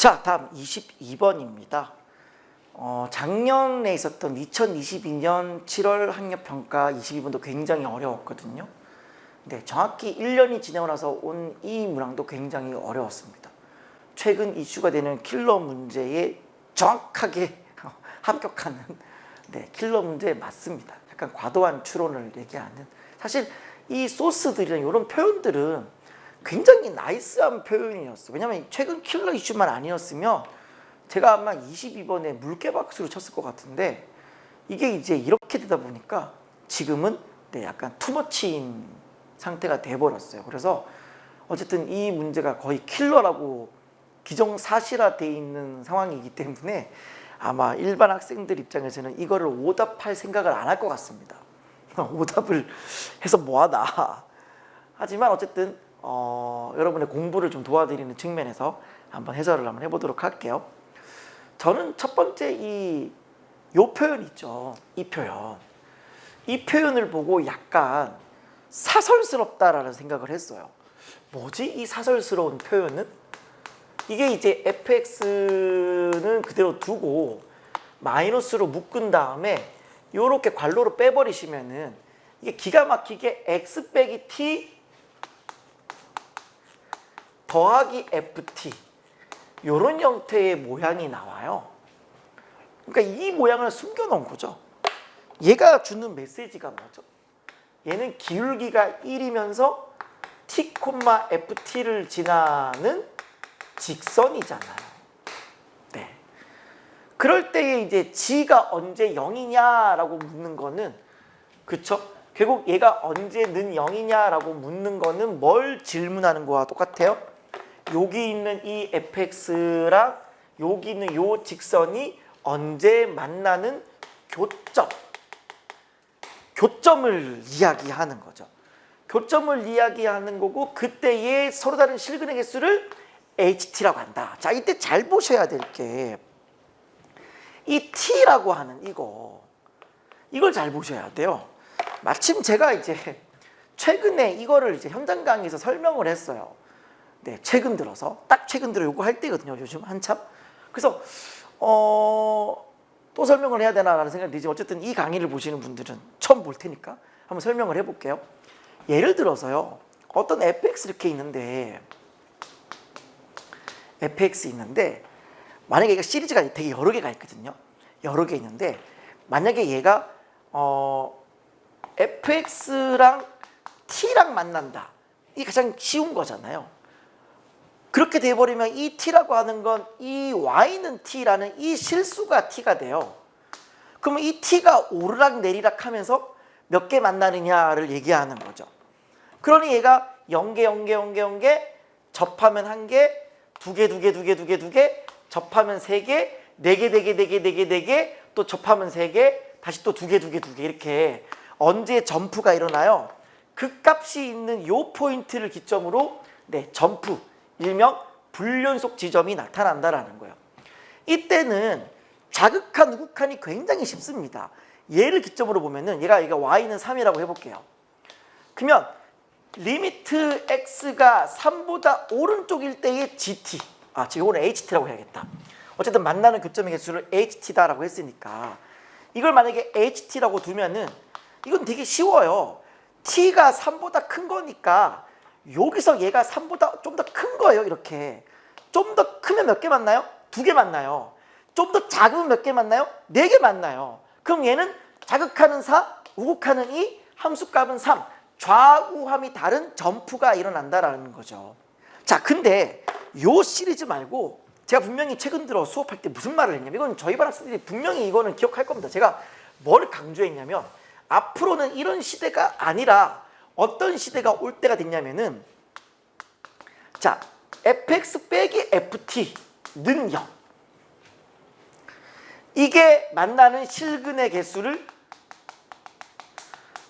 자, 다음 22번입니다. 작년에 있었던 2022년 7월 학력평가 22번도 굉장히 어려웠거든요. 네, 정확히 1년이 지나고 나서 온 이 문항도 굉장히 어려웠습니다. 최근 이슈가 되는 킬러 문제에 정확하게 합격하는 킬러 문제에 맞습니다. 약간 과도한 추론을 얘기하는, 사실 이 소스들이나 이런 표현들은 굉장히 나이스한 표현이었어요. 왜냐면 최근 킬러 이슈만 아니었으면 제가 아마 22번에 물개박수를 쳤을 것 같은데, 이게 이제 이렇게 되다 보니까 지금은 약간 투머치인 상태가 돼버렸어요. 그래서 어쨌든 이 문제가 거의 킬러라고 기정사실화되어 있는 상황이기 때문에 아마 일반 학생들 입장에서는 이거를 오답할 생각을 안 할 것 같습니다. 오답을 해서 뭐하나. 하지만 어쨌든 여러분의 공부를 좀 도와드리는 측면에서 한번 해설을 한번 해보도록 할게요. 저는 첫 번째 요 표현 있죠. 이 표현을 보고 약간 사설스럽다라는 생각을 했어요. 뭐지 이 사설스러운 표현은? 이게 이제 fx는 그대로 두고 마이너스로 묶은 다음에 요렇게 괄호로 빼버리시면은 이게 기가 막히게 x 빼기 t 더하기 ft, 요런 형태의 모양이 나와요. 그러니까 이 모양을 숨겨놓은 거죠. 얘가 주는 메시지가 뭐죠? 얘는 기울기가 1이면서 t, ft를 지나는 직선이잖아요. 네. 그럴 때에 이제 g가 언제 0이냐라고 묻는 거는, 그쵸? 결국 얘가 언제는 0이냐라고 묻는 거는 뭘 질문하는 거와 똑같아요? 여기 있는 이 fx랑 여기 있는 요 직선이 언제 만나는 교점을 이야기하는 거죠. 교점을 이야기하는 거고, 그때의 서로 다른 실근의 개수를 ht라고 한다. 자, 이때 잘 보셔야 될 게 이 t라고 하는 이걸 잘 보셔야 돼요. 마침 제가 이제 최근에 이거를 이제 현장 강의에서 설명을 했어요. 네, 최근 들어 요거 할 때거든요. 요즘 한참. 그래서 또 설명을 해야 되나라는 생각이 들지만, 어쨌든 이 강의를 보시는 분들은 처음 볼 테니까 한번 설명을 해볼게요. 예를 들어서요, 어떤 fx 이렇게 있는데, 만약에 얘가 시리즈가 되게 여러 개가 있거든요. 여러 개 있는데, 만약에 얘가 fx랑 t랑 만난다. 이게 가장 쉬운 거잖아요. 그렇게 돼버리면 이 t라고 하는 건 이 y는 t라는 이 실수가 t가 돼요. 그러면 이 t가 오르락 내리락 하면서 몇 개 만나느냐를 얘기하는 거죠. 그러니 얘가 0개, 0개, 0개, 0개, 접하면 1개, 2개, 2개, 2개, 2개, 2개, 접하면 3개, 4개, 4개, 4개, 4개, 4개, 또 접하면 3개, 다시 또 2개, 2개, 2개, 이렇게 언제 점프가 일어나요? 그 값이 있는 요 포인트를 기점으로 점프, 일명 불연속 지점이 나타난다라는 거예요. 이때는 자극한 우극한이 굉장히 쉽습니다. 얘를 기점으로 보면은 얘가 y는 3이라고 해볼게요. 그러면 리미트 x가 3보다 오른쪽일 때의 gt, 지금 이거는 ht라고 해야겠다. 어쨌든 만나는 교점의 개수를 ht다라고 했으니까 이걸 만약에 ht라고 두면은 이건 되게 쉬워요. t가 3보다 큰 거니까 여기서 얘가 3보다 좀 더 큰 거예요. 이렇게 좀 더 크면 몇 개 만나요? 2개 만나요. 좀 더 작으면 몇 개 만나요? 4개 만나요. 그럼 얘는 자극하는 4, 우극하는 2, 함수값은 3, 좌우함이 다른 점프가 일어난다라는 거죠. 자, 근데 요 시리즈 말고 제가 분명히 최근 들어 수업할 때 무슨 말을 했냐면, 이건 저희 반 학생들이 분명히 이거는 기억할 겁니다. 제가 뭘 강조했냐면, 앞으로는 이런 시대가 아니라 어떤 시대가 올 때가 됐냐면은, 자, fx 빼기 ft는 0. 이게 만나는 실근의 개수를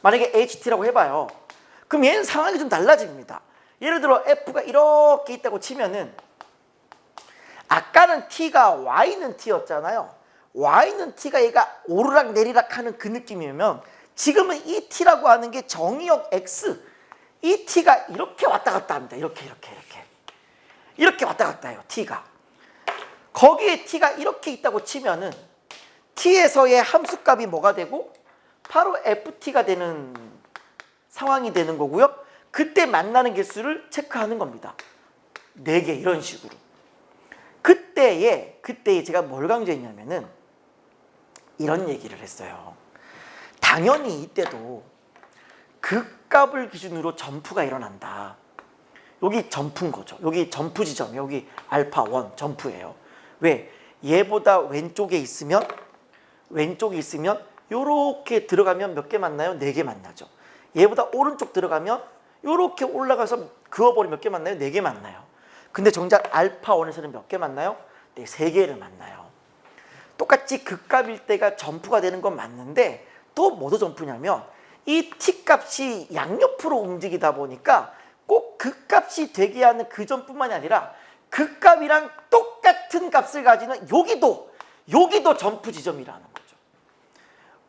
만약에 ht라고 해봐요. 그럼 얘는 상황이 좀 달라집니다. 예를 들어 f가 이렇게 있다고 치면은, 아까는 t가 y는 t였잖아요. y는 t가 얘가 오르락 내리락 하는 그 느낌이면, 지금은 이 t라고 하는 게 정의역 x, 이 t가 이렇게 왔다 갔다 합니다. 이렇게 왔다 갔다 해요. t가 거기에 t가 이렇게 있다고 치면은 t에서의 함수값이 뭐가 되고 바로 ft가 되는 상황이 되는 거고요. 그때 만나는 개수를 체크하는 겁니다. 4개 이런 식으로. 그때에 제가 뭘 강조했냐면은 이런 얘기를 했어요. 당연히 이때도 극값을 기준으로 점프가 일어난다. 여기 점프인 거죠. 여기 점프 지점, 여기 알파 1 점프예요. 왜? 얘보다 왼쪽에 있으면 요렇게 들어가면 몇 개 만나요? 4개 만나죠. 얘보다 오른쪽 들어가면 요렇게 올라가서 그어버리면 몇 개 만나요? 4개 만나요. 근데 정작 알파 1에서는 몇 개 만나요? 네, 3개를 만나요. 똑같이 극값일 때가 점프가 되는 건 맞는데 또 뭐도 점프냐면 이 t값이 양옆으로 움직이다 보니까 꼭 극값이 되게 하는 그 점뿐만이 아니라 극값이랑 똑같은 값을 가지는 여기도 점프 지점이라는 거죠.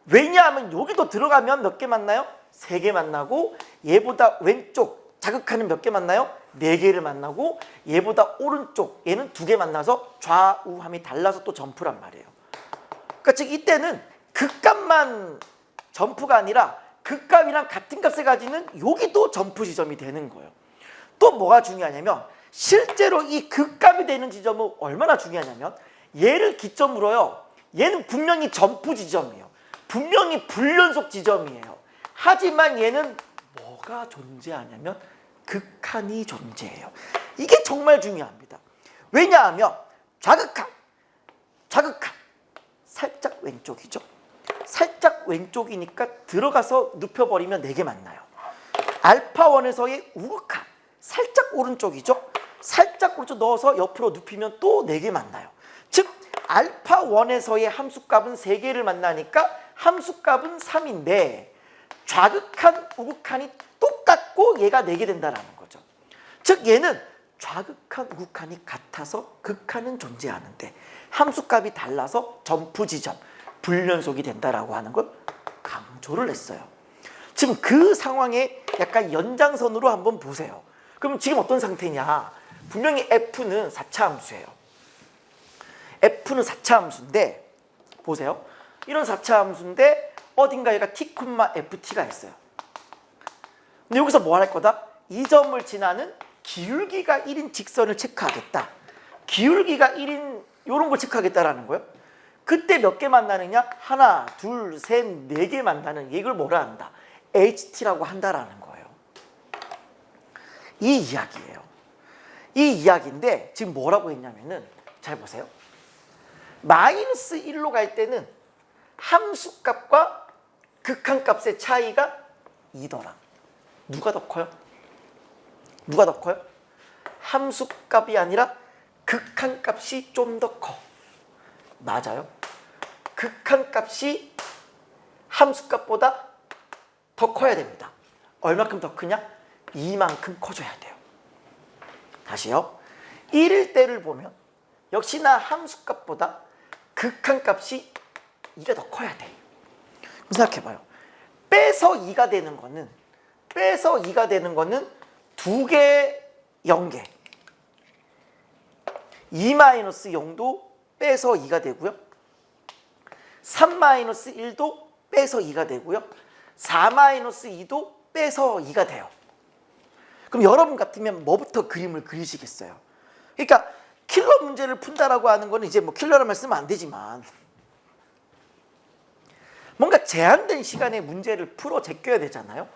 왜냐하면 여기도 들어가면 몇 개 만나요? 3개 만나고 얘보다 왼쪽 자극하는 몇 개 만나요? 4개를 만나고 얘보다 오른쪽 얘는 2개 만나서 좌우함이 달라서 또 점프란 말이에요. 그러니까 즉 이때는 극값만 점프가 아니라 극값이랑 같은 값을 가지는 여기도 점프 지점이 되는 거예요. 또 뭐가 중요하냐면 실제로 이 극값이 되는 지점은 얼마나 중요하냐면 얘를 기점으로요. 얘는 분명히 점프 지점이에요. 분명히 불연속 지점이에요. 하지만 얘는 뭐가 존재하냐면 극한이 존재해요. 이게 정말 중요합니다. 왜냐하면 좌극한 살짝 왼쪽이죠. 살짝 왼쪽이니까 들어가서 눕혀버리면 4개 만나요. 알파 1에서의 우극한 살짝 오른쪽이죠. 살짝 오른쪽 넣어서 옆으로 눕히면 또 4개 만나요. 즉 알파 1에서의 함수값은 3개를 만나니까 함수값은 3인데 좌극한, 우극한이 똑같고 얘가 4개 된다는 거죠. 즉 얘는 좌극한, 우극한이 같아서 극한은 존재하는데 함수값이 달라서 점프 지점, 불연속이 된다라고 하는 걸 강조를 했어요. 지금 그 상황에 약간 연장선으로 한번 보세요. 그럼 지금 어떤 상태냐? 분명히 F는 4차 함수예요. F는 4차 함수인데 보세요. 이런 4차 함수인데 어딘가 얘가 t, ft가 있어요. 근데 여기서 뭐 할 거다? 이 점을 지나는 기울기가 1인 직선을 체크하겠다. 기울기가 1인 이런 걸 체크하겠다라는 거예요. 그때 몇 개 만나느냐? 하나, 둘, 셋, 4개 만나는 이걸 뭐라 한다? HT라고 한다라는 거예요. 이 이야기예요. 이 이야기인데 지금 뭐라고 했냐면은 잘 보세요. 마이너스 1로 갈 때는 함수값과 극한값의 차이가 2더라. 누가 더 커요? 누가 더 커요? 함수값이 아니라 극한값이 좀 더 커. 맞아요. 극한값이 함수값보다 더 커야 됩니다. 얼마큼 더 크냐? 이만큼 커져야 돼요. 다시요. 1일 때를 보면 역시나 함수값보다 극한값이 2가 더 커야 돼. 생각해봐요. 빼서 2가 되는 거는 2개, 0개. 2-0도 빼서 2가 되고요. 3-1도 빼서 2가 되고요. 4-2도 빼서 2가 돼요. 그럼 여러분 같으면 뭐부터 그림을 그리시겠어요? 그러니까 킬러 문제를 푼다라고 하는 거는 이제 뭐 킬러라면 쓰면 안 되지만 뭔가 제한된 시간에 문제를 풀어 제껴야 되잖아요.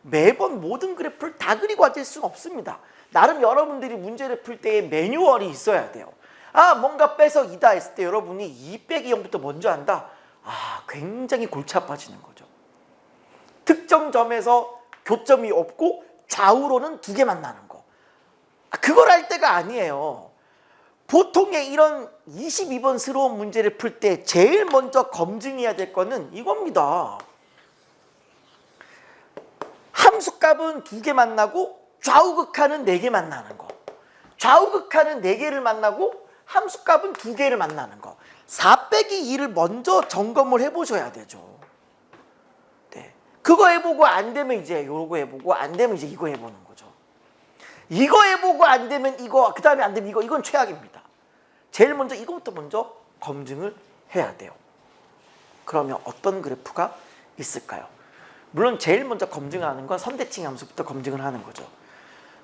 매번 모든 그래프를 다 그리고 앉을 수는 없습니다. 나름 여러분들이 문제를 풀 때에 매뉴얼이 있어야 돼요. 아, 뭔가 빼서 2다 했을 때 여러분이 2 빼기 0부터 먼저 한다. 아, 굉장히 골치 아파지는 거죠. 특정 점에서 교점이 없고 좌우로는 2개 만나는 거. 그걸 할 때가 아니에요. 보통의 이런 22번스러운 문제를 풀 때 제일 먼저 검증해야 될 거는 이겁니다. 함수값은 2개 만나고 좌우극한은 4개 만나는 거. 좌우극한은 4개를 만나고 함수값은 2개를 만나는 거. 4 빼기 2를 먼저 점검을 해보셔야 되죠. 네. 그거 해보고 안 되면 이제 요거 해보고 안 되면 이제 이거 해보는 거죠. 이거 해보고 안 되면 이거, 그 다음에 안 되면 이거, 이건 최악입니다. 제일 먼저 이거부터 먼저 검증을 해야 돼요. 그러면 어떤 그래프가 있을까요? 물론 제일 먼저 검증하는 건 선대칭 함수부터 검증을 하는 거죠.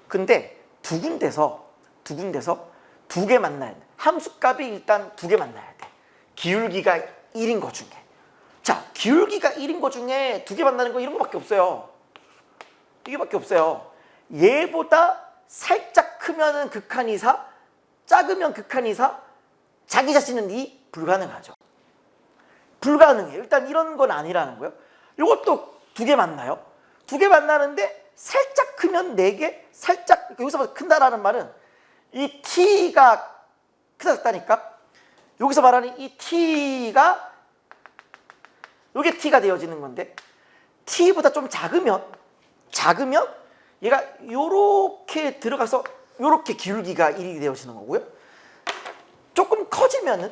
근데 두 군데서 두 개 만나야 돼. 함수값이 일단 두 개 만나야 돼. 기울기가 1인 거 중에. 자, 기울기가 1인 거 중에 두 개 만나는 거 이런 거밖에 없어요. 이게밖에 없어요. 얘보다 살짝 크면은 극한 이사, 작으면 극한 이사, 자기 자신은 이 불가능하죠. 불가능해요. 일단 이런 건 아니라는 거예요. 이것도 두 개 만나요. 두 개 만나는데 살짝 크면 네 개, 살짝 여기서 큰다라는 말은 이 t가 크다니까. 여기서 말하는 이 t가 이게 t가 되어지는 건데 t보다 좀 작으면 얘가 요렇게 들어가서 요렇게 기울기가 1이 되어지는 거고요. 조금 커지면은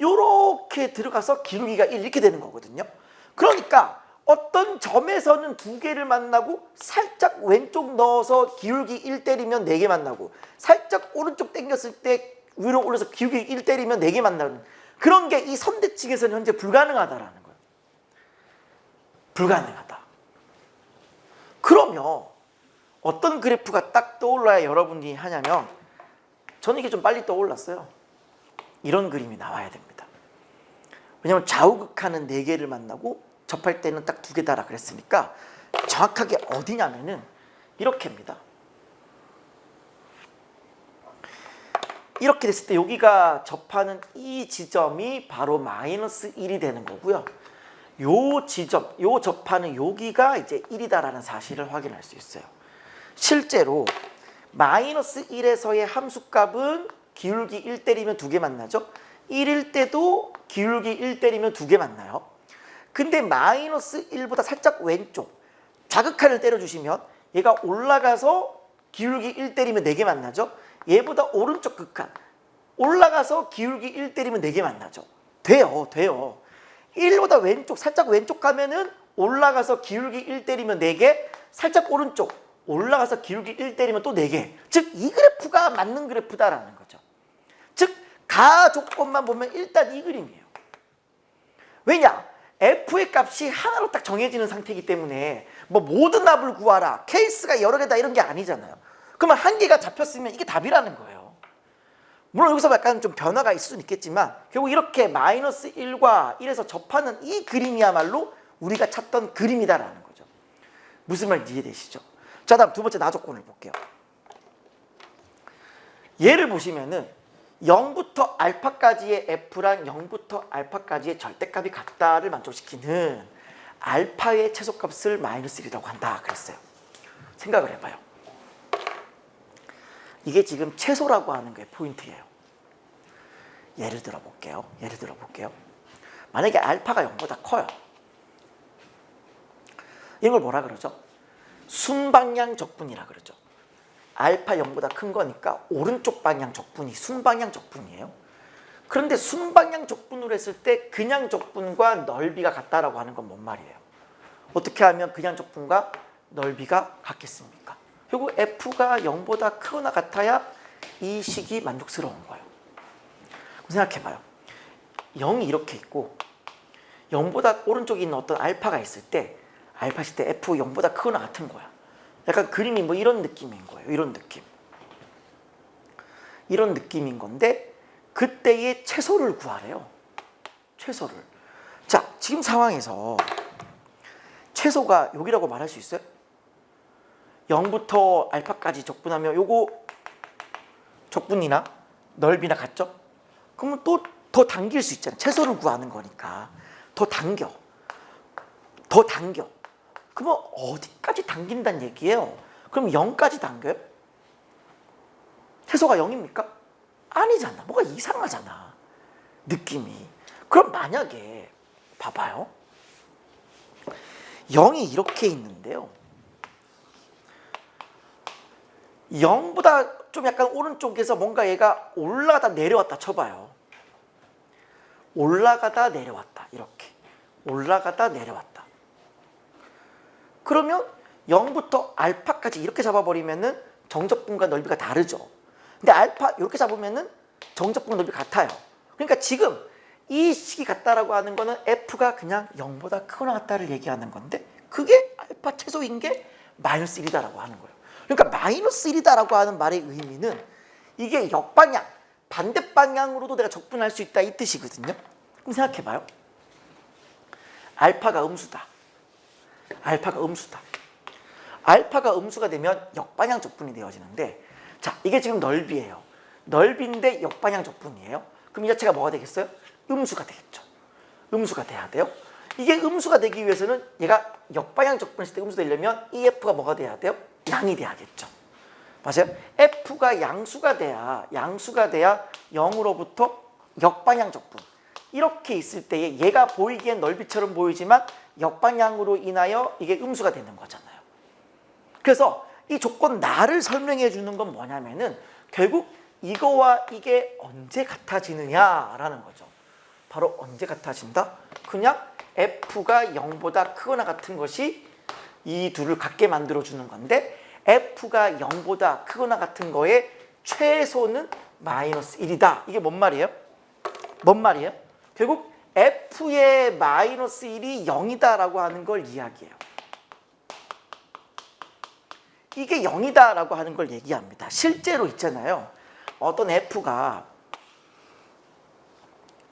요렇게 들어가서 기울기가 1 이렇게 되는 거거든요. 그러니까 어떤 점에서는 두 개를 만나고 살짝 왼쪽 넣어서 기울기 1 때리면 네 개 만나고 살짝 오른쪽 당겼을 때 위로 올려서 기울기 1 때리면 네 개 만나는 그런 게 이 선대측에서는 현재 불가능하다라는 거예요. 불가능하다. 그러면 어떤 그래프가 딱 떠올라야 여러분이 하냐면 저는 이게 좀 빨리 떠올랐어요. 이런 그림이 나와야 됩니다. 왜냐하면 좌우극한은 네 개를 만나고 접할 때는 딱 두 개다라 그랬으니까 정확하게 어디냐면은 이렇게입니다. 이렇게 됐을 때 여기가 접하는 이 지점이 바로 마이너스 1이 되는 거고요. 요 지점, 요 접하는 여기가 이제 1이다라는 사실을 확인할 수 있어요. 실제로 마이너스 1에서의 함수값은 기울기 1 때리면 두 개 만나죠. 1일 때도 기울기 1 때리면 두 개 만나요. 근데 마이너스 1보다 살짝 왼쪽 좌극한을 때려주시면 얘가 올라가서 기울기 1 때리면 네 개 만나죠. 얘보다 오른쪽 극한 올라가서 기울기 1 때리면 네 개 만나죠. 돼요. 1보다 왼쪽 살짝 왼쪽 가면은 올라가서 기울기 1 때리면 네 개, 살짝 오른쪽 올라가서 기울기 1 때리면 또 네 개. 즉 이 그래프가 맞는 그래프다라는 거죠. 즉 가 조건만 보면 일단 이 그림이에요. 왜냐? f의 값이 하나로 딱 정해지는 상태이기 때문에 뭐 모든 합을 구하라, 케이스가 여러 개다 이런 게 아니잖아요. 그러면 한 개가 잡혔으면 이게 답이라는 거예요. 물론 여기서 약간 좀 변화가 있을 수는 있겠지만 결국 이렇게 마이너스 1과 1에서 접하는 이 그림이야말로 우리가 찾던 그림이다라는 거죠. 무슨 말인지 이해되시죠? 자, 다음 두 번째 나조건을 볼게요. 얘를 보시면은 0부터 알파까지의 f랑 0부터 알파까지의 절대값이 같다를 만족시키는 알파의 최소값을 마이너스 1이라고 한다 그랬어요. 생각을 해봐요. 이게 지금 최소라고 하는 게 포인트예요. 예를 들어 볼게요. 만약에 알파가 0보다 커요. 이걸 뭐라 그러죠? 순방향 적분이라 그러죠. 알파 0보다 큰 거니까 오른쪽 방향 적분이 순방향 적분이에요. 그런데 순방향 적분으로 했을 때 그냥 적분과 넓이가 같다라고 하는 건 뭔 말이에요? 어떻게 하면 그냥 적분과 넓이가 같겠습니까? 결국 f가 0보다 크거나 같아야 이 식이 만족스러운 거예요. 생각해봐요. 0이 이렇게 있고 0보다 오른쪽에 있는 어떤 알파가 있을 때 알파 있을 때 f 0보다 크거나 같은 거야. 약간 그림이 뭐 이런 느낌인 거예요. 이런 느낌인 건데 그때의 최소를 구하래요. 최소를. 자, 지금 상황에서 최소가 여기라고 말할 수 있어요? 0부터 알파까지 적분하면 요거 적분이나 넓이나 같죠? 그러면 또 더 당길 수 있잖아요. 최소를 구하는 거니까. 더 당겨. 그러면 어디까지 당긴다는 얘기예요? 그럼 0까지 당겨요? 최소가 0입니까? 아니잖아. 뭐가 이상하잖아. 느낌이. 그럼 만약에 봐봐요. 0이 이렇게 있는데요. 0보다 좀 약간 오른쪽에서 뭔가 얘가 올라가다 내려왔다 쳐봐요. 올라가다 내려왔다. 이렇게. 올라가다 내려왔다. 그러면 0부터 알파까지 이렇게 잡아버리면은 정적분과 넓이가 다르죠. 근데 알파 이렇게 잡으면은 정적분 넓이 같아요. 그러니까 지금 이 식이 같다라고 하는 거는 F가 그냥 0보다 크거나 같다를 얘기하는 건데 그게 알파 최소인 게 마이너스 1이다라고 하는 거예요. 그러니까 마이너스 1이다라고 하는 말의 의미는 이게 역방향, 반대 방향으로도 내가 적분할 수 있다 이 뜻이거든요. 그럼 생각해봐요. 알파가 음수다. 알파가 음수다. 알파가 음수가 되면 역방향 적분이 되어지는데 자, 이게 지금 넓이에요. 넓이인데 역방향 적분이에요. 그럼 이 자체가 뭐가 되겠어요? 음수가 되겠죠. 음수가 돼야 돼요. 이게 음수가 되기 위해서는 얘가 역방향 적분했을 때 음수 되려면 이 F가 뭐가 돼야 돼요? 양이 돼야겠죠. 맞아요? F가 양수가 돼야 0으로부터 역방향 적분. 이렇게 있을 때 얘가 보이기엔 넓이처럼 보이지만 역방향으로 인하여 이게 음수가 되는 거잖아요. 그래서 이 조건 나를 설명해 주는 건 뭐냐면은 결국 이거와 이게 언제 같아지느냐라는 거죠. 바로 언제 같아진다? 그냥 F가 0보다 크거나 같은 것이 이 둘을 같게 만들어주는 건데 F가 0보다 크거나 같은 거의 최소는 마이너스 1이다. 이게 뭔 말이에요? 뭔 말이에요? 결국 F의 마이너스 1이 0이다라고 하는 걸 이야기해요. 이게 0이다라고 하는 걸 얘기합니다. 실제로 있잖아요. 어떤 F가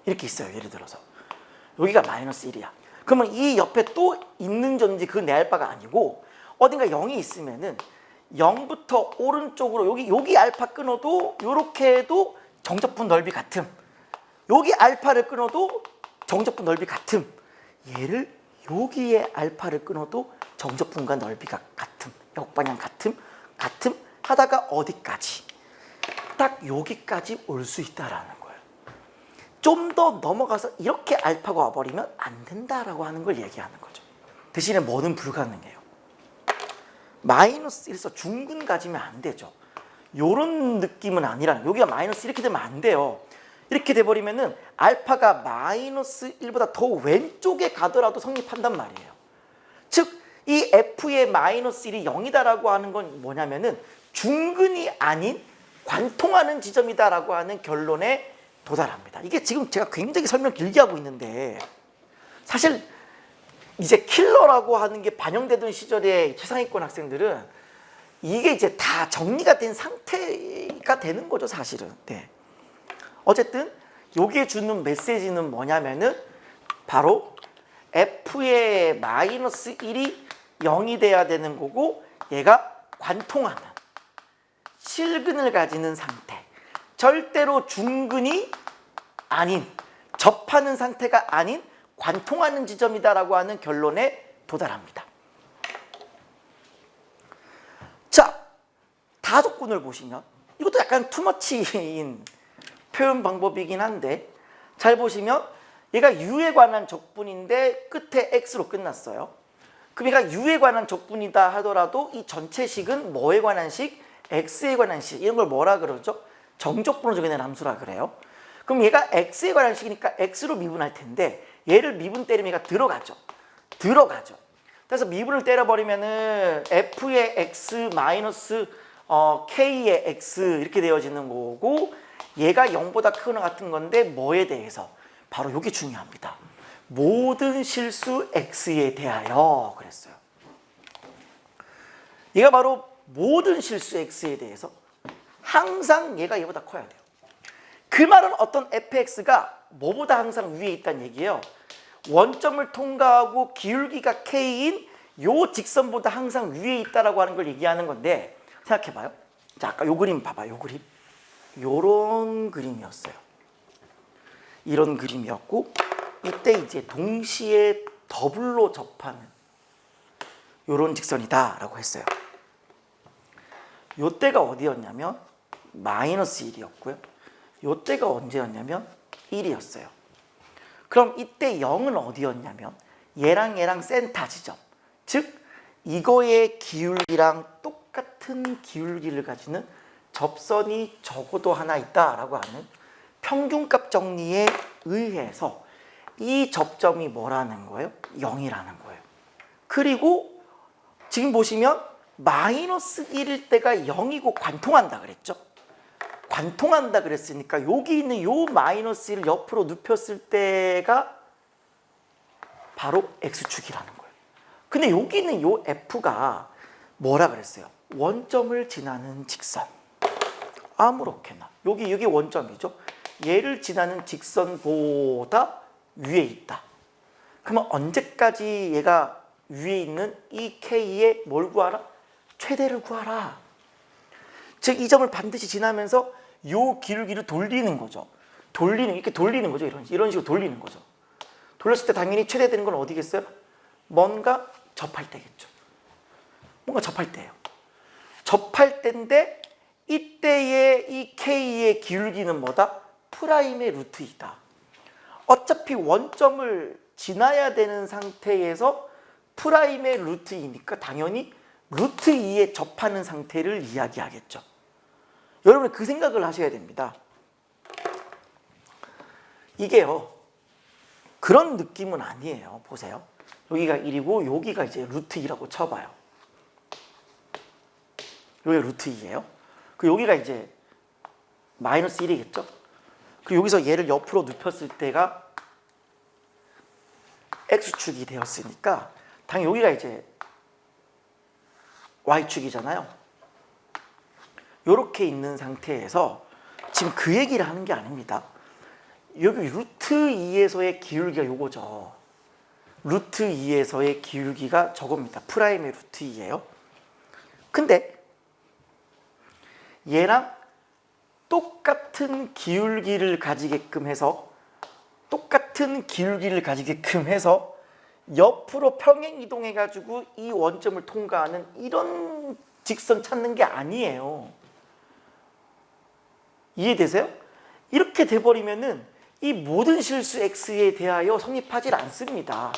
이렇게 있어요. 예를 들어서 여기가 마이너스 1이야. 그러면 이 옆에 또 있는 존재 그 내 알파가 아니고 어딘가 0이 있으면은 0부터 오른쪽으로 여기 알파 끊어도 이렇게 해도 정적분 넓이 같음. 여기 알파를 끊어도 정적분 넓이 같음. 얘를 여기에 알파를 끊어도 정적분과 넓이가 같음. 역방향 같음 하다가 어디까지? 딱 여기까지 올 수 있다라는 거예요. 좀 더 넘어가서 이렇게 알파가 와버리면 안 된다라고 하는 걸 얘기하는 거죠. 대신에 뭐는 불가능해요. 마이너스 1에서 중근 가지면 안 되죠. 요런 느낌은 아니라 여기가 마이너스 이렇게 되면 안 돼요. 이렇게 돼버리면은 알파가 마이너스 1보다 더 왼쪽에 가더라도 성립한단 말이에요. 즉 이 F의 마이너스 1이 0이다라고 하는 건 뭐냐면은 중근이 아닌 관통하는 지점이다라고 하는 결론에 도달합니다. 이게 지금 제가 굉장히 설명 길게 하고 있는데 사실 이제 킬러라고 하는 게 반영되던 시절에 최상위권 학생들은 이게 이제 다 정리가 된 상태가 되는 거죠, 사실은. 네. 어쨌든 요게 주는 메시지는 뭐냐면은 바로 F의 마이너스 1이 0이 돼야 되는 거고 얘가 관통하는 실근을 가지는 상태, 절대로 중근이 아닌 접하는 상태가 아닌 관통하는 지점이다라고 하는 결론에 도달합니다. 자, 다조건을 보시면 이것도 약간 투머치인 표현 방법이긴 한데 잘 보시면 얘가 U에 관한 적분인데 끝에 X로 끝났어요. 그럼 얘가 U에 관한 적분이다 하더라도 이 전체 식은 뭐에 관한 식? X에 관한 식. 이런 걸 뭐라 그러죠? 정적분으로 적용된 함수라 그래요. 그럼 얘가 X에 관한 식이니까 X로 미분할 텐데 얘를 미분 때리면 얘가 들어가죠. 그래서 미분을 때려버리면은 F의 X 마이너스 K의 X 이렇게 되어지는 거고 얘가 0보다 크거나 같은 건데 뭐에 대해서? 바로 이게 중요합니다. 모든 실수 X에 대하여 그랬어요. 얘가 바로 모든 실수 X에 대해서 항상 얘가 얘보다 커야 돼요. 그 말은 어떤 fx가 뭐보다 항상 위에 있다는 얘기예요. 원점을 통과하고 기울기가 k인 요 직선보다 항상 위에 있다라고 하는 걸 얘기하는 건데 생각해봐요. 자, 아까 요 그림 봐봐. 요 그림. 요런 그림이었어요. 이런 그림이었고 이때 이제 동시에 더블로 접하는 요런 직선이다라고 했어요. 요때가 어디였냐면 마이너스 1이었고요. 요때가 언제였냐면 1이었어요. 그럼 이때 0은 어디였냐면 얘랑 센터 지점. 즉 이거의 기울기랑 똑같은 기울기를 가지는 접선이 적어도 하나 있다라고 하는 평균값 정리에 의해서 이 접점이 뭐라는 거예요? 0이라는 거예요. 그리고 지금 보시면 마이너스 1일 때가 0이고 관통한다 그랬죠? 관통한다 그랬으니까 여기 있는 요 마이너스 1을 옆으로 눕혔을 때가 바로 X축이라는 거예요. 근데 여기 있는 요 F가 뭐라 그랬어요? 원점을 지나는 직선. 아무렇게나. 여기 원점이죠. 얘를 지나는 직선보다 위에 있다. 그러면 언제까지 얘가 위에 있는 이 K의 뭘 구하라? 최대를 구하라. 즉 이 점을 반드시 지나면서 요 기울기를 돌리는 거죠. 이렇게 돌리는 거죠. 이런 식으로 돌리는 거죠. 돌렸을 때 당연히 최대 되는 건 어디겠어요? 뭔가 접할 때겠죠. 뭔가 접할 때예요. 접할 때인데 이때의 이 K의 기울기는 뭐다? 프라임의 루트 2다. 어차피 원점을 지나야 되는 상태에서 프라임의 루트 2니까 당연히 루트 2에 접하는 상태를 이야기하겠죠. 여러분 그 생각을 하셔야 됩니다. 이게요. 그런 느낌은 아니에요. 보세요. 여기가 1이고 여기가 이제 루트 2라고 쳐봐요. 여기가 루트 2예요. 그 여기가 이제 마이너스 1이겠죠. 그리고 여기서 얘를 옆으로 눕혔을 때가 X축이 되었으니까 당연히 여기가 이제 Y축이잖아요. 이렇게 있는 상태에서 지금 그 얘기를 하는 게 아닙니다. 여기 루트 2에서의 기울기가 요거죠. 루트 2에서의 기울기가 저겁니다. 프라임의 루트 2예요. 근데 얘랑 똑같은 기울기를 가지게끔 해서 옆으로 평행 이동해가지고 이 원점을 통과하는 이런 직선 찾는 게 아니에요. 이해되세요? 이렇게 돼버리면은 이 모든 실수 x에 대하여 성립하지 않습니다.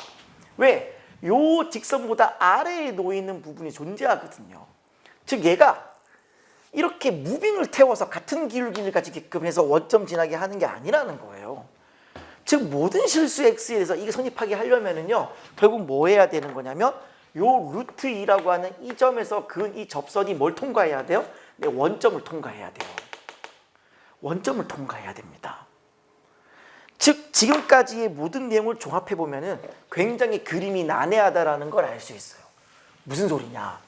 왜? 요 직선보다 아래에 놓이는 부분이 존재하거든요. 즉 얘가 이렇게 무빙을 태워서 같은 기울기를 가지게끔 해서 원점 지나게 하는 게 아니라는 거예요. 즉 모든 실수 x에 대해서 이게 성립하게 하려면은요 결국 뭐 해야 되는 거냐면 요 루트 2라고 하는 이 점에서 그은 이 접선이 뭘 통과해야 돼요? 네, 원점을 통과해야 돼요. 원점을 통과해야 됩니다. 즉 지금까지의 모든 내용을 종합해 보면은 굉장히 그림이 난해하다라는 걸 알 수 있어요. 무슨 소리냐?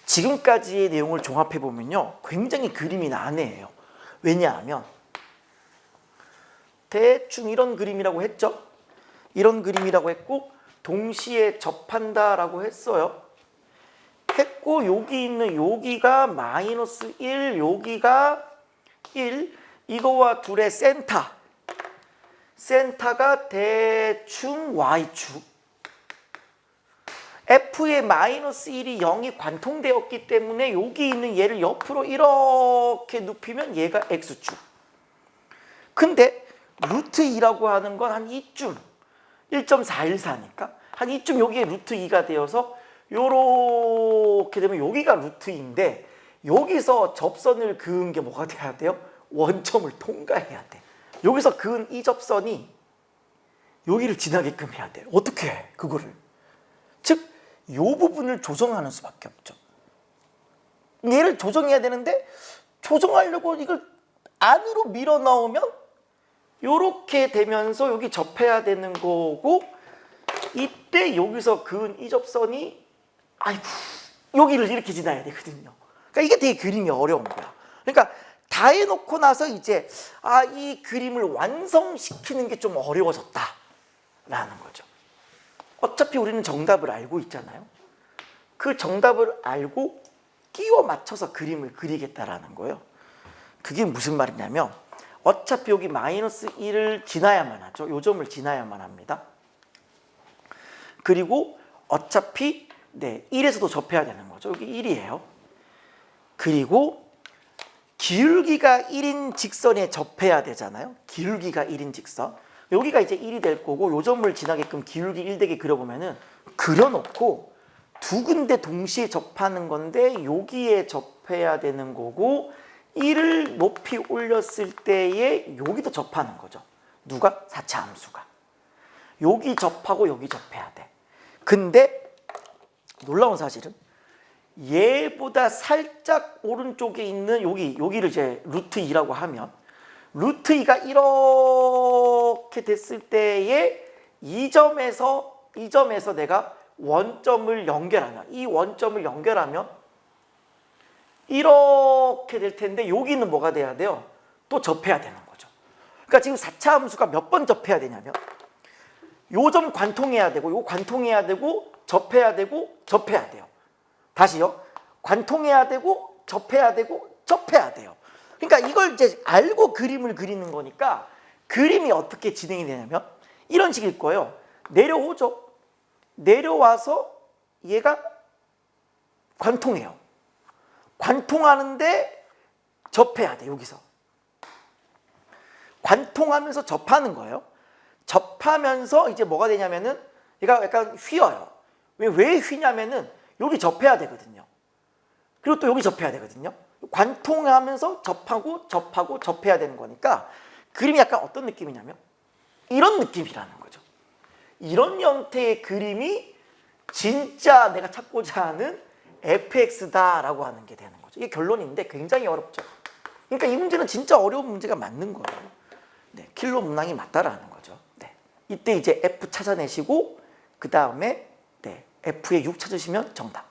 지금까지의 내용을 종합해 보면요 굉장히 그림이 난해해요. 왜냐하면 대충 이런 그림이라고 했죠. 이런 그림이라고 했고 동시에 접한다라고 했어요. 했고 여기 있는 여기가 마이너스 1, 여기가 1, 이거와 둘의 센터가 대충 Y축. F의 마이너스 1이 0이 관통되었기 때문에 여기 있는 얘를 옆으로 이렇게 눕히면 얘가 X축. 근데 루트 2라고 하는 건 한 이쯤 1.414니까 한 이쯤 여기에 루트 2가 되어서 요렇게 되면 여기가 루트 2인데 여기서 접선을 그은 게 뭐가 돼야 돼요? 원점을 통과해야 돼. 여기서 그은 이 접선이 여기를 지나게끔 해야 돼. 어떻게 해? 그거를. 즉, 이 부분을 조정하는 수밖에 없죠. 얘를 조정해야 되는데 조정하려고 이걸 안으로 밀어 넣으면 이렇게 되면서 여기 접해야 되는 거고 이때 여기서 그은 이 접선이 아이고 여기를 이렇게 지나야 되거든요. 그러니까 이게 되게 그림이 어려운 거야. 그러니까 다 해놓고 나서 이제 이 그림을 완성시키는 게 좀 어려워졌다라는 거죠. 어차피 우리는 정답을 알고 있잖아요. 그 정답을 알고 끼워 맞춰서 그림을 그리겠다라는 거예요. 그게 무슨 말이냐면 어차피 여기 마이너스 1을 지나야만 하죠. 요 점을 지나야만 합니다. 그리고 어차피 1에서도 접해야 되는 거죠. 여기 1이에요. 그리고 기울기가 1인 직선에 접해야 되잖아요. 기울기가 1인 직선. 여기가 이제 1이 될 거고 요 점을 지나게끔 기울기 1 되게 그려보면은 그려놓고 두 군데 동시에 접하는 건데 여기에 접해야 되는 거고 1을 높이 올렸을 때에 여기도 접하는 거죠. 누가? 4차 함수가. 여기 접하고 여기 접해야 돼. 근데 놀라운 사실은 얘보다 살짝 오른쪽에 있는 여기를 이제 루트 2라고 하면 루트 2가 이렇게 됐을 때에 이 점에서 내가 원점을 연결하면 이 원점을 연결하면 이렇게 될 텐데 여기는 뭐가 돼야 돼요? 또 접해야 되는 거죠. 그러니까 지금 4차 함수가 몇 번 접해야 되냐면 요 점 관통해야 되고 요 관통해야 되고 접해야 되고 접해야 돼요. 다시요. 관통해야 되고 접해야 되고 접해야 돼요. 그러니까 이걸 이제 알고 그림을 그리는 거니까 그림이 어떻게 진행이 되냐면 이런 식일 거예요. 내려오죠. 내려와서 얘가 관통해요. 관통하는데 접해야 돼. 여기서 관통하면서 접하는 거예요. 접하면서 이제 뭐가 되냐면은 얘가 약간 휘어요. 왜 휘냐면은 여기 접해야 되거든요. 그리고 또 여기 접해야 되거든요. 관통하면서 접하고 접해야 되는 거니까 그림이 약간 어떤 느낌이냐면 이런 느낌이라는 거죠. 이런 형태의 그림이 진짜 내가 찾고자 하는 fx다라고 하는 게 되는 거죠. 이게 결론인데 굉장히 어렵죠. 그러니까 이 문제는 진짜 어려운 문제가 맞는 거예요. 네, 킬로 문항이 맞다라는 거죠. 네. 이때 이제 f 찾아내시고 그 다음에 네, f의 6 찾으시면 정답.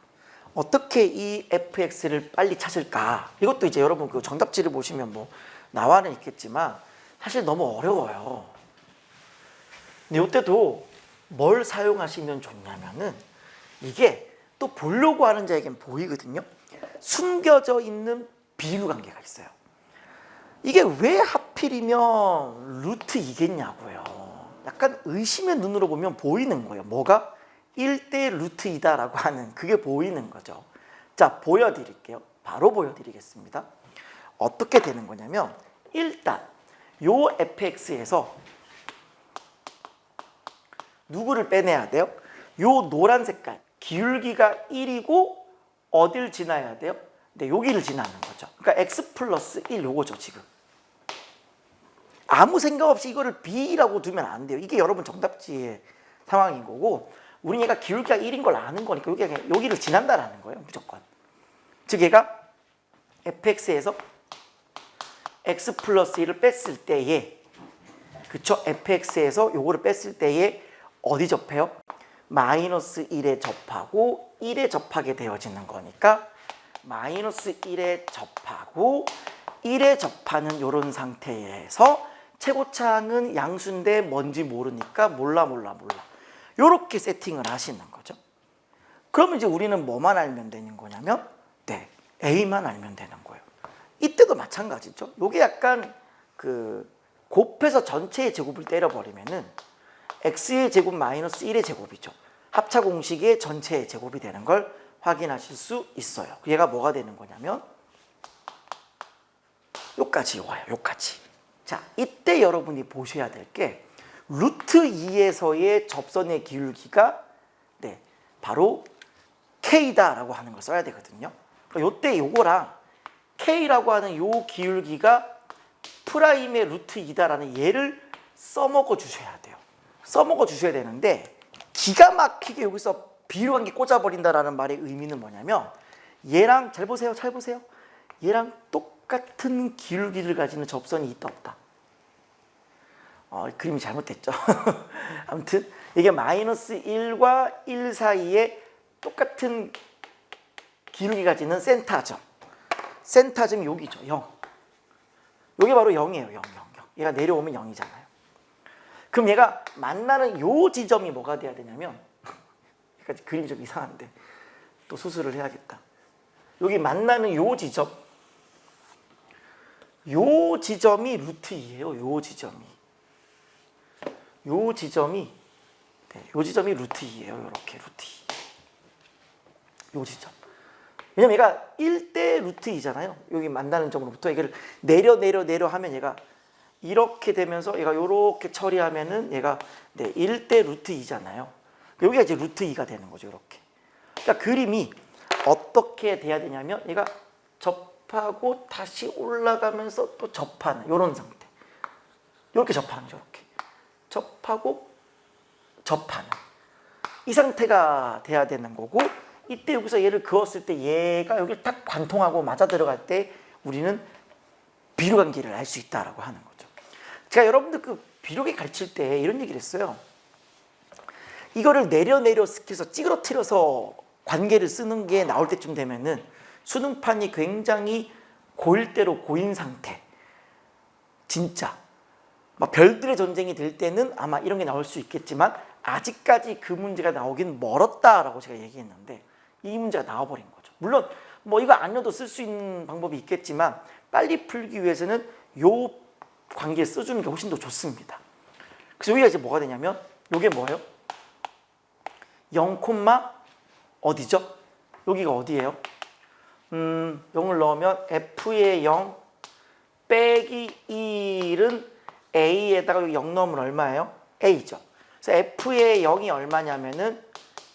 어떻게 이 fx를 빨리 찾을까? 이것도 이제 여러분 그 정답지를 보시면 뭐 나와는 있겠지만 사실 너무 어려워요. 근데 이때도 뭘 사용하시면 좋냐면은 이게 또 보려고 하는 자에겐 보이거든요. 숨겨져 있는 비율 관계가 있어요. 이게 왜 하필이면 루트 2겠냐고요. 약간 의심의 눈으로 보면 보이는 거예요. 뭐가? 1대 루트 2다라고 하는 그게 보이는 거죠. 자, 보여드릴게요. 바로 보여드리겠습니다. 어떻게 되는 거냐면 일단 요 fx에서 누구를 빼내야 돼요? 요 노란 색깔 기울기가 1이고 어딜 지나야 돼요? 네, 여기를 지나는 거죠. 그러니까 x 플러스 1 요거죠 지금. 아무 생각 없이 이거를 b라고 두면 안 돼요. 이게 여러분 정답지의 상황인 거고 우리 얘가 기울기가 1인 걸 아는 거니까 여기를 지난다라는 거예요. 무조건. 즉 얘가 fx에서 x 플러스 1을 뺐을 때에 그쵸? fx에서 요거를 뺐을 때에 어디 접해요? 마이너스 1에 접하고 1에 접하게 되어지는 거니까 마이너스 1에 접하고 1에 접하는 이런 상태에서 최고차항은 양수인데 뭔지 모르니까 몰라 요렇게 세팅을 하시는 거죠. 그러면 이제 우리는 뭐만 알면 되는 거냐면 네, A만 알면 되는 거예요. 이때도 마찬가지죠. 요게 약간 그 곱해서 전체의 제곱을 때려버리면은 x의 제곱 마이너스 1의 제곱이죠. 합차 공식의 전체의 제곱이 되는 걸 확인하실 수 있어요. 얘가 뭐가 되는 거냐면 요까지 와요. 요까지. 자, 이때 여러분이 보셔야 될 게 루트 2에서의 접선의 기울기가 네, 바로 K다라고 하는 걸 써야 되거든요. 요때 요거랑 K라고 하는 요 기울기가 프라임의 루트 2다라는 얘를 써먹어 주셔야 돼요. 써먹어 주셔야 되는데 기가 막히게 여기서 비유관계 꽂아버린다라는 말의 의미는 뭐냐면 얘랑 잘 보세요. 얘랑 똑같은 기울기를 가지는 접선이 있다 없다. 그림이 잘못됐죠. 아무튼 이게 마이너스 1과 1 사이에 똑같은 기울기 가지는 센터점. 센터점이 여기죠. 0. 여기 바로 0이에요. 0. 얘가 내려오면 0이잖아요. 그럼 얘가 만나는 요 지점이 뭐가 돼야 되냐면 그림이 좀 이상한데 또 수술을 해야겠다. 여기 만나는 요 지점, 요 지점이 루트 2예요. 요 지점이 루트 2예요. 이렇게 루트 2. 요 지점. 왜냐면 얘가 1대 루트 2잖아요. 여기 만나는 점으로부터 이걸 내려 하면 얘가 이렇게 되면서 얘가 이렇게 처리하면은 얘가 네, 1대 루트 2잖아요. 여기가 이제 루트 2가 되는 거죠. 이렇게. 그러니까 그림이 어떻게 돼야 되냐면 얘가 접하고 다시 올라가면서 또 접하는 이런 상태. 이렇게 접하는 거죠. 이렇게. 접하고 접하는 이 상태가 돼야 되는 거고 이때 여기서 얘를 그었을 때 얘가 여기 딱 관통하고 맞아 들어갈 때 우리는 비료관계를 알 수 있다라고 하는 거죠. 제가 여러분들 그 비료계 가르칠 때 이런 얘기를 했어요. 이거를 내려 스킬해서 찌그러뜨려서 관계를 쓰는 게 나올 때쯤 되면은 수능판이 굉장히 고일 대로 고인 상태, 진짜 막 별들의 전쟁이 될 때는 아마 이런 게 나올 수 있겠지만 아직까지 그 문제가 나오긴 멀었다라고 제가 얘기했는데 이 문제가 나와버린 거죠. 물론 뭐 이거 아니어도 쓸 수 있는 방법이 있겠지만 빨리 풀기 위해서는 요 관계 써주는 게 훨씬 더 좋습니다. 그래서 여기가 이제 뭐가 되냐면 요게 뭐예요? 0, 어디죠? 여기가 어디예요? 0을 넣으면 f의 0 빼기 1은 a에다가 여기 0 넣으면 얼마예요? a죠. 그래서 f의 0이 얼마냐면은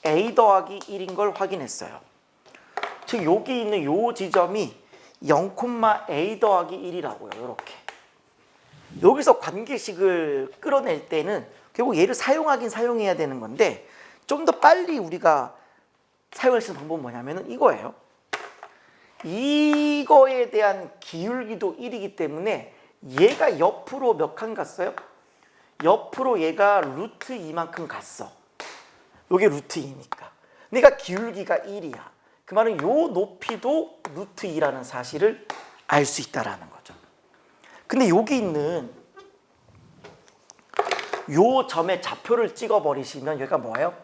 a 더하기 1인 걸 확인했어요. 즉 여기 있는 요 지점이 0, a 더하기 1이라고요. 이렇게. 여기서 관계식을 끌어낼 때는 결국 얘를 사용하긴 사용해야 되는 건데 좀 더 빨리 우리가 사용할 수 있는 방법은 뭐냐면은 이거예요. 이거에 대한 기울기도 1이기 때문에 얘가 옆으로 몇 칸 갔어요? 옆으로 얘가 루트 2만큼 갔어. 요게 루트 2니까. 그러니까 기울기가 1이야. 그 말은 요 높이도 루트 2라는 사실을 알 수 있다라는 거죠. 근데 여기 있는 요 점에 좌표를 찍어 버리시면 여기가 뭐예요?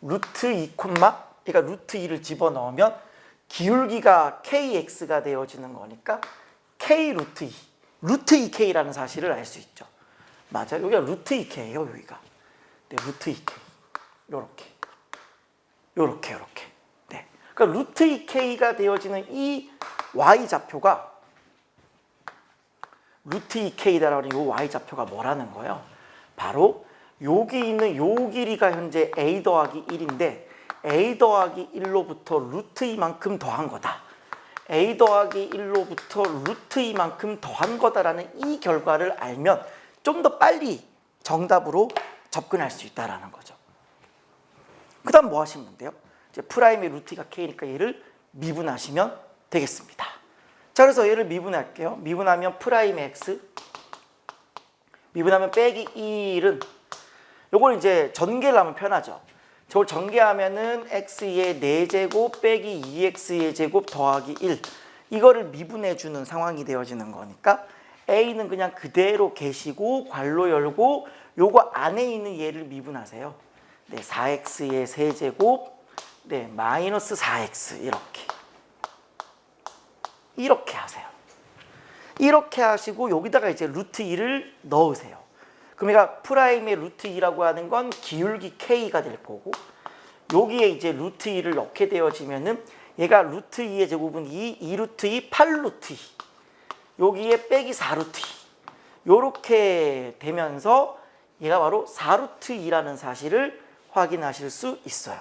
루트 2, 그러니까 루트 2를 집어넣으면 기울기가 kx가 되어지는 거니까 k 루트 2, 루트 2k라는 사실을 알 수 있죠. 맞아요. 여기가 루트 2k예요. 여기가. 네, 루트 2k. 요렇게. 네. 그러니까 루트 2k가 되어지는 이 y 좌표가 루트 2k다라는 이 y 좌표가 뭐라는 거예요? 바로 여기 있는 요 길이가 현재 a 더하기 1인데 a 더하기 1로부터 루트 2만큼 더한 거다. a 더하기 1로부터 루트 2만큼 더한 거다라는 이 결과를 알면 좀 더 빨리 정답으로 접근할 수 있다는 거죠. 그 다음 뭐 하시면 돼요? 이제 프라임의 루트가 k니까 얘를 미분하시면 되겠습니다. 자, 그래서 얘를 미분할게요. 미분하면 프라임의 x, 미분하면 빼기 1은 요걸 이제 전개를 하면 편하죠. 저걸 전개하면은 x의 4제곱 빼기 2x의 제곱 더하기 1 이거를 미분해 주는 상황이 되어지는 거니까 a는 그냥 그대로 계시고 괄호 열고 요거 안에 있는 얘를 미분하세요. 네, 4x의 세제곱 네, 마이너스 4x 이렇게 하세요. 이렇게 하시고 여기다가 이제 루트 2를 넣으세요. 그러니까 프라임의 루트 2라고 하는 건 기울기 k가 될 거고 여기에 이제 루트 2를 넣게 되어지면은 얘가 루트 2의 제곱은 2 루트 2, 8 루트 2 여기에 빼기 4 루트 2 요렇게 되면서 얘가 바로 4 루트 2라는 사실을 확인하실 수 있어요.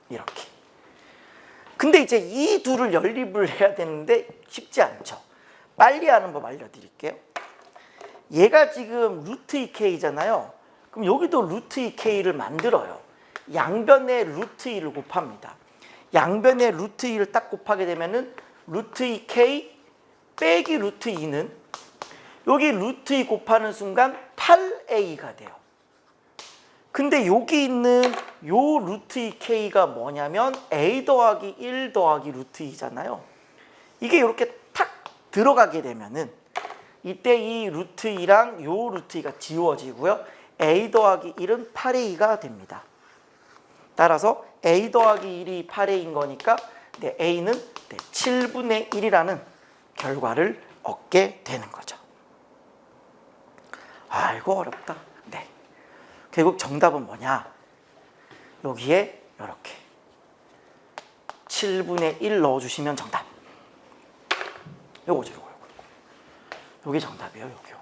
이렇게. 근데 이제 이 둘을 연립을 해야 되는데 쉽지 않죠. 빨리 하는 법 알려드릴게요. 얘가 지금 루트 2k잖아요. 그럼 여기도 루트 2k를 만들어요. 양변에 루트 2를 곱합니다. 양변에 루트 2를 딱 곱하게 되면은 루트 2k 빼기 루트 2는 여기 루트 2 곱하는 순간 8a가 돼요. 근데 여기 있는 요 루트 2k가 뭐냐면 a 더하기 1 더하기 루트 2잖아요. 이게 이렇게 탁 들어가게 되면은 이때 이 루트 2랑 요 루트 2가 지워지고요. a 더하기 1은 8a가 됩니다. 따라서 a 더하기 1이 8a인 거니까 네, a는 7분의 1이라는 결과를 얻게 되는 거죠. 아이고 어렵다. 네. 결국 정답은 뭐냐? 여기에 이렇게 7분의 1 넣어주시면 정답. 요거죠, 요거. 요게 정답이에요. 요게.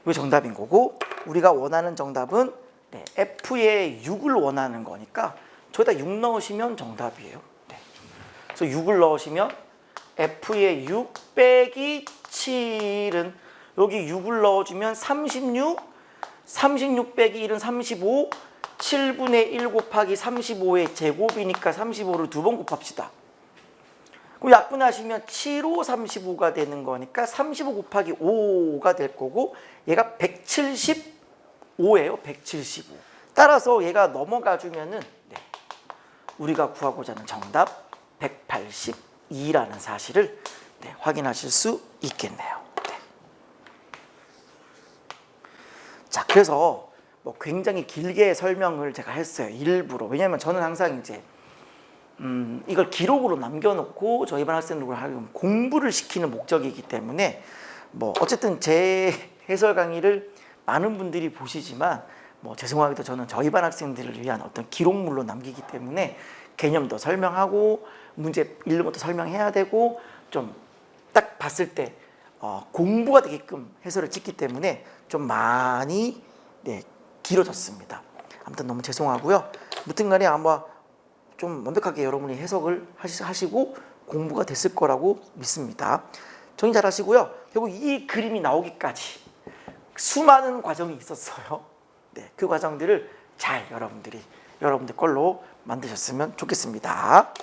요게 정답인 거고 우리가 원하는 정답은 네, F에 6을 원하는 거니까 저기다 6 넣으시면 정답이에요. 네. 그래서 6을 넣으시면 F에 6 빼기 7은 여기 6을 넣어주면 36 빼기 1은 35 7분의 1 곱하기 35의 제곱이니까 35를 두 번 곱합시다. 그럼 약분하시면 7, 5, 35가 되는 거니까 35 곱하기 5가 될 거고 얘가 175예요. 175. 따라서 얘가 넘어가 주면은 우리가 구하고자 하는 정답 182라는 사실을 확인하실 수 있겠네요. 자, 그래서 뭐 굉장히 길게 설명을 제가 했어요. 일부러. 왜냐하면 저는 항상 이제 이걸 기록으로 남겨놓고 저희 반 학생들을 공부를 시키는 목적이기 때문에 뭐 어쨌든 제 해설 강의를 많은 분들이 보시지만 뭐 죄송하게도 저는 저희 반 학생들을 위한 어떤 기록물로 남기기 때문에 개념도 설명하고 문제 일부터 설명해야 되고 좀 딱 봤을 때 공부가 되게끔 해설을 찍기 때문에 좀 많이 길어졌습니다. 아무튼 너무 죄송하고요. 무튼간에 아마 좀 완벽하게 여러분이 해석을 하시고 공부가 됐을 거라고 믿습니다. 정리 잘 하시고요. 결국 이 그림이 나오기까지 수많은 과정이 있었어요. 그 과정들을 잘 여러분들 걸로 만드셨으면 좋겠습니다.